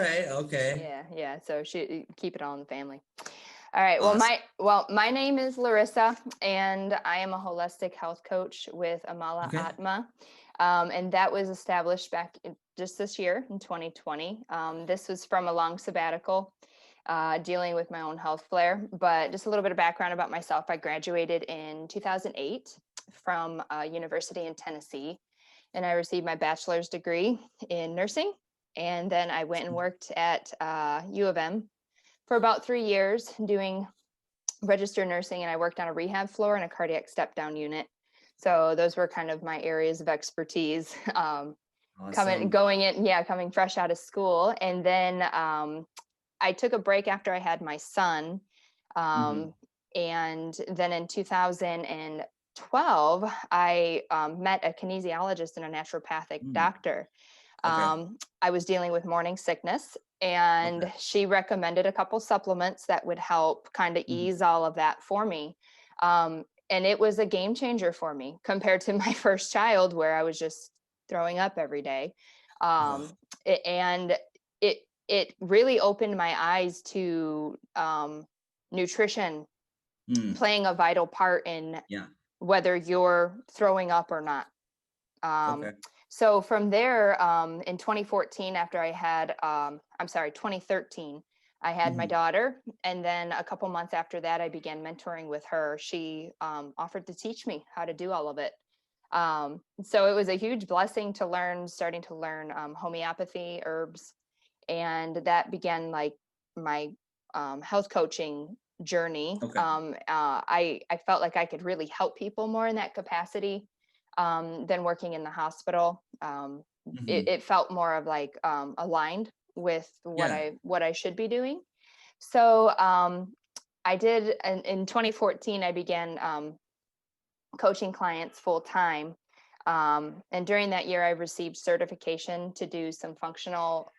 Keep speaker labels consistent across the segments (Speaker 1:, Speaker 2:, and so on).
Speaker 1: right. Okay.
Speaker 2: Yeah. So she keep it all in the family. All right.
Speaker 1: Awesome.
Speaker 2: My name is Larissa, and I am a holistic health coach with Amala
Speaker 1: Okay.
Speaker 2: Atma, and that was established back just this year in 2020. This was from a long sabbatical, dealing with my own health flare. But just a little bit of background about myself: I graduated in 2008 from a university in Tennessee, and I received my bachelor's degree in nursing. And then I went and worked at U of M for about 3 years doing registered nursing, and I worked on a rehab floor and a cardiac step down unit. So those were kind of my areas of expertise.
Speaker 1: Awesome.
Speaker 2: Coming fresh out of school. And then I took a break after I had my son.
Speaker 1: Hmm.
Speaker 2: Um, and then in 2012, I met a kinesiologist and a naturopathic
Speaker 1: Mm.
Speaker 2: doctor.
Speaker 1: Okay.
Speaker 2: I was dealing with morning sickness,
Speaker 1: Okay.
Speaker 2: and she recommended a couple supplements that would help kind of
Speaker 1: Mhm.
Speaker 2: ease all of that for me. And it was a game changer for me compared to my first child, where I was just throwing up every day.
Speaker 1: Oh.
Speaker 2: And it really opened my eyes to nutrition
Speaker 1: Mm.
Speaker 2: playing a vital part in
Speaker 1: Yeah.
Speaker 2: whether you're throwing up or not. Um,
Speaker 1: Okay.
Speaker 2: so from there, in 2014, after I'm sorry, 2013, I had my
Speaker 1: Hmm.
Speaker 2: daughter. And then a couple months after that, I began mentoring with her. She offered to teach me how to do all of it. So it was a huge blessing to starting to learn homeopathy, herbs, and that began like my health coaching journey.
Speaker 1: Okay.
Speaker 2: I felt like I could really help people more in that capacity than working in the hospital.
Speaker 1: Hmm.
Speaker 2: It felt more of like aligned with
Speaker 1: Yeah.
Speaker 2: what I should be doing. So I did in 2014. I began coaching clients full time. And during that year, I received certification to do some functional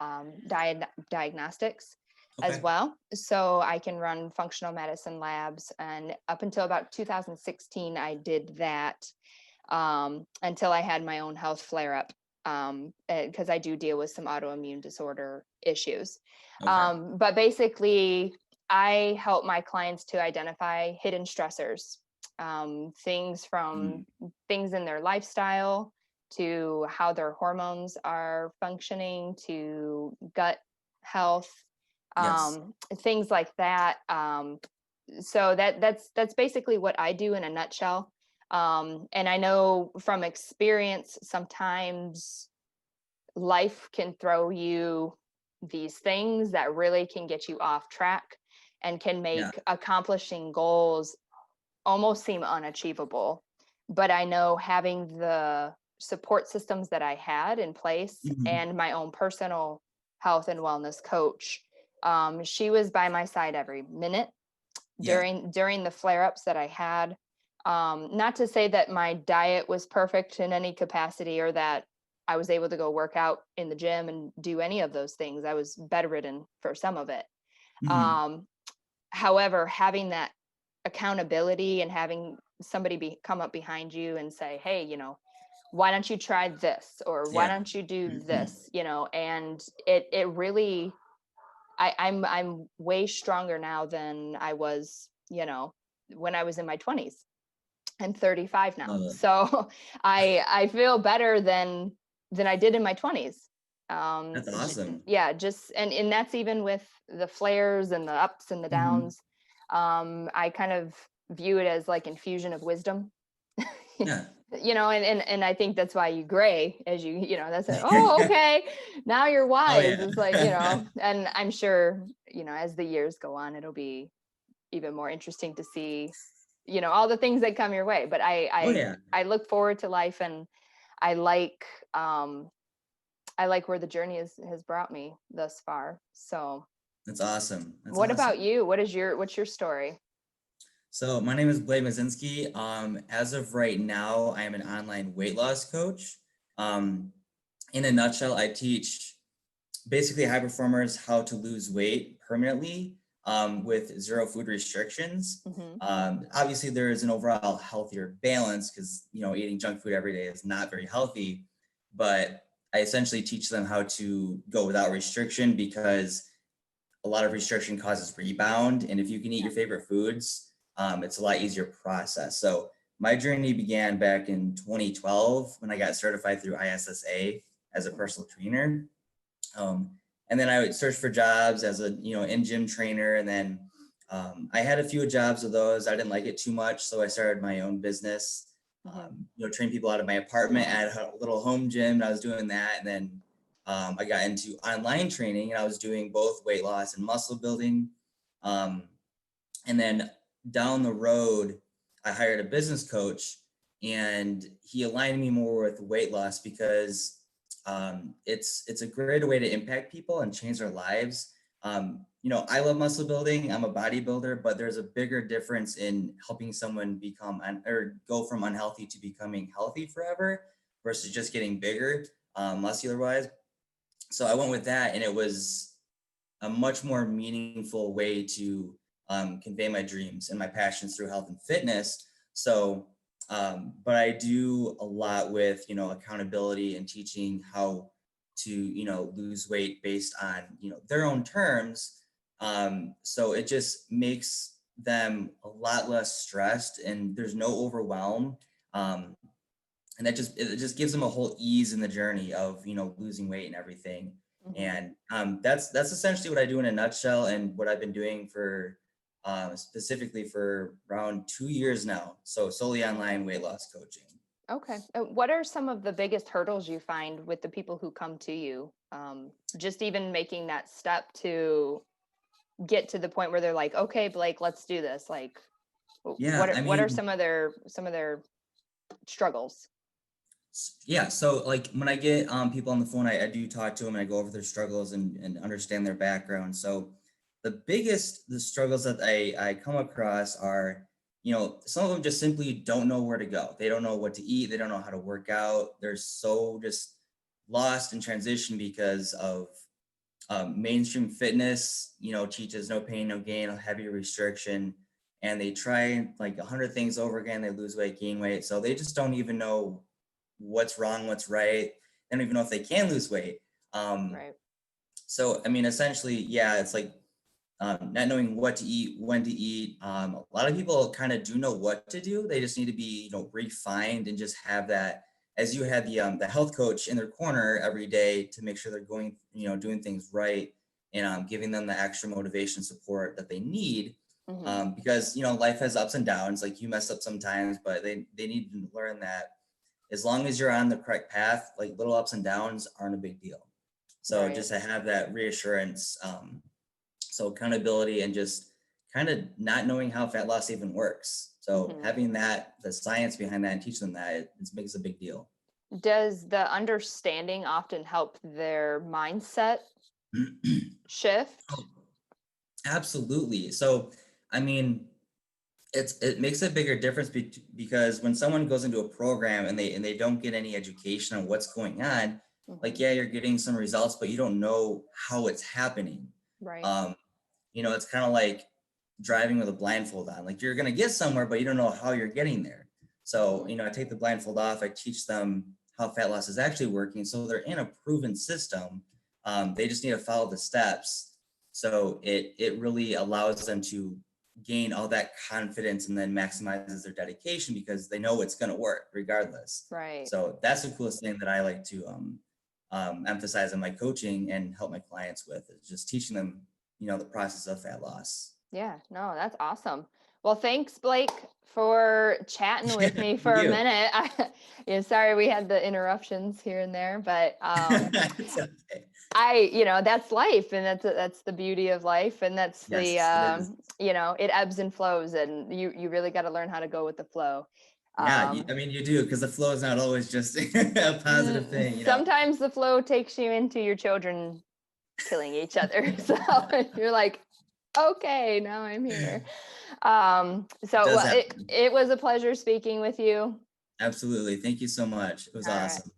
Speaker 2: diagnostics as
Speaker 1: Okay.
Speaker 2: well. So I can run functional medicine labs. And up until about 2016, I did that until I had my own health flare up, because I do deal with some autoimmune disorder issues.
Speaker 1: Okay.
Speaker 2: But basically, I help my clients to identify hidden stressors, things
Speaker 1: Mm.
Speaker 2: from things in their lifestyle to how their hormones are functioning to gut health,
Speaker 1: Yes.
Speaker 2: things like that. So that's basically what I do in a nutshell. And I know from experience, sometimes life can throw you these things that really can get you off track and can
Speaker 1: Yeah.
Speaker 2: make accomplishing goals almost seem unachievable. But I know having the support systems that I had in place
Speaker 1: Hmm.
Speaker 2: and my own personal health and wellness coach, she was by my side every minute
Speaker 1: Yeah.
Speaker 2: during the flare ups that I had. Not to say that my diet was perfect in any capacity or that I was able to go work out in the gym and do any of those things. I was bedridden for some of it.
Speaker 1: Hmm.
Speaker 2: Um, However, having that accountability and having somebody come up behind you and say, hey, why don't you try this, or why
Speaker 1: Yeah.
Speaker 2: don't you do this, and it really, I'm way stronger now than I was, when I was in my 20s. I'm 35 now.
Speaker 1: Love it.
Speaker 2: So I feel better than I did in my 20s.
Speaker 1: That's awesome.
Speaker 2: Yeah, just and that's even with the flares and the ups and the
Speaker 1: Hmm.
Speaker 2: downs. I kind of view it as like infusion of wisdom.
Speaker 1: Yeah.
Speaker 2: And I think that's why you gray as that's it. Oh, okay, now you're
Speaker 1: Oh
Speaker 2: wise.
Speaker 1: yeah.
Speaker 2: It's like, and I'm sure, as the years go on, it'll be even more interesting to see, all the things that come your way. But
Speaker 1: Oh yeah.
Speaker 2: I look forward to life, and I like um I like where the journey has brought me thus far. So
Speaker 1: That's awesome. That's
Speaker 2: what about
Speaker 1: awesome.
Speaker 2: you? What's your story?
Speaker 1: So my name is Maczinski. As of right now, I am an online weight loss coach. Um, in a nutshell, I teach basically high performers how to lose weight permanently with zero food restrictions.
Speaker 2: Hmm.
Speaker 1: Obviously, there is an overall healthier balance because eating junk food every day is not very healthy. But I essentially teach them how to go without restriction, because a lot of restriction causes rebound. And if you can eat your favorite foods, it's a lot easier process. So my journey began back in 2012 when I got certified through ISSA as a personal trainer. Um, and then I would search for jobs as a, in gym trainer. And then I had a few jobs of those. I didn't like it too much. So I started my own business, train people out of my apartment. I had a little home gym, and I was doing that. And then I got into online training, and I was doing both weight loss and muscle building. And then down the road, I hired a business coach, and he aligned me more with weight loss because it's a great way to impact people and change their lives. I love muscle building. I'm a bodybuilder, but there's a bigger difference in helping someone or go from unhealthy to becoming healthy forever versus just getting bigger, muscular wise. So I went with that, and it was a much more meaningful way to convey my dreams and my passions through health and fitness. So, but I do a lot with, accountability and teaching how to, lose weight based on, their own terms. So it just makes them a lot less stressed, and there's no overwhelm. And it just gives them a whole ease in the journey of, losing weight and everything. And that's essentially what I do in a nutshell, and what I've been doing for specifically for around 2 years now. So solely online weight loss coaching.
Speaker 2: Okay. What are some of the biggest hurdles you find with the people who come to you? Just even making that step to get to the point where they're like, okay, Blake, let's do this. Like,
Speaker 1: Yeah,
Speaker 2: what are some of their struggles?
Speaker 1: Yeah, so like when I get people on the phone, I do talk to them, and I go over their struggles and understand their background. So the struggles that I come across are, some of them just simply don't know where to go. They don't know what to eat. They don't know how to work out. They're so just lost in transition because of mainstream fitness, teaches no pain, no gain, heavy restriction. And they try like 100 things over again. They lose weight, gain weight. So they just don't even know what's wrong, what's right. They don't even know if they can lose weight.
Speaker 2: Right.
Speaker 1: So, essentially, yeah, it's like not knowing what to eat, when to eat. A lot of people kind of do know what to do. They just need to be, refined, and just have that, as you had the health coach in their corner every day to make sure they're going, doing things right, and giving them the extra motivation support that they need. Because, life has ups and downs. Like, you mess up sometimes, but they need to learn that as long as you're on the correct path, like, little ups and downs aren't a big deal. So
Speaker 2: Right.
Speaker 1: just to have that reassurance, so accountability, and just kind of not knowing how fat loss even works. So having the science behind that and teach them that, it makes a big deal.
Speaker 2: Does the understanding often help their mindset shift?
Speaker 1: Absolutely. So, I mean, it makes a bigger difference because when someone goes into a program and they don't get any education on what's going on, like, yeah, you're getting some results, but you don't know how it's happening.
Speaker 2: Right.
Speaker 1: It's kind of like driving with a blindfold on. Like, you're gonna get somewhere, but you don't know how you're getting there. So, I take the blindfold off. I teach them how fat loss is actually working. So they're in a proven system. They just need to follow the steps. So it really allows them to gain all that confidence, and then maximizes their dedication because they know it's going to work regardless.
Speaker 2: Right.
Speaker 1: So that's the coolest thing that I like to emphasize in my coaching and help my clients with, is just teaching them, the process of fat loss.
Speaker 2: Yeah, no, that's awesome. Well, thanks, Blake, for chatting with me for a
Speaker 1: You.
Speaker 2: minute. Yeah, sorry we had the interruptions here and there, but
Speaker 1: It's okay.
Speaker 2: that's life, and that's the beauty of life, and that's the
Speaker 1: Yes, it is.
Speaker 2: it ebbs and flows, and you really got to learn how to go with the flow.
Speaker 1: Yeah, you do, because the flow is not always just a positive thing.
Speaker 2: Sometimes the flow takes you into your children killing each other. So you're like, okay, now I'm here. So
Speaker 1: Does
Speaker 2: well,
Speaker 1: happen.
Speaker 2: it was a pleasure speaking with you.
Speaker 1: Absolutely. Thank you so much. It was
Speaker 2: All right.
Speaker 1: awesome.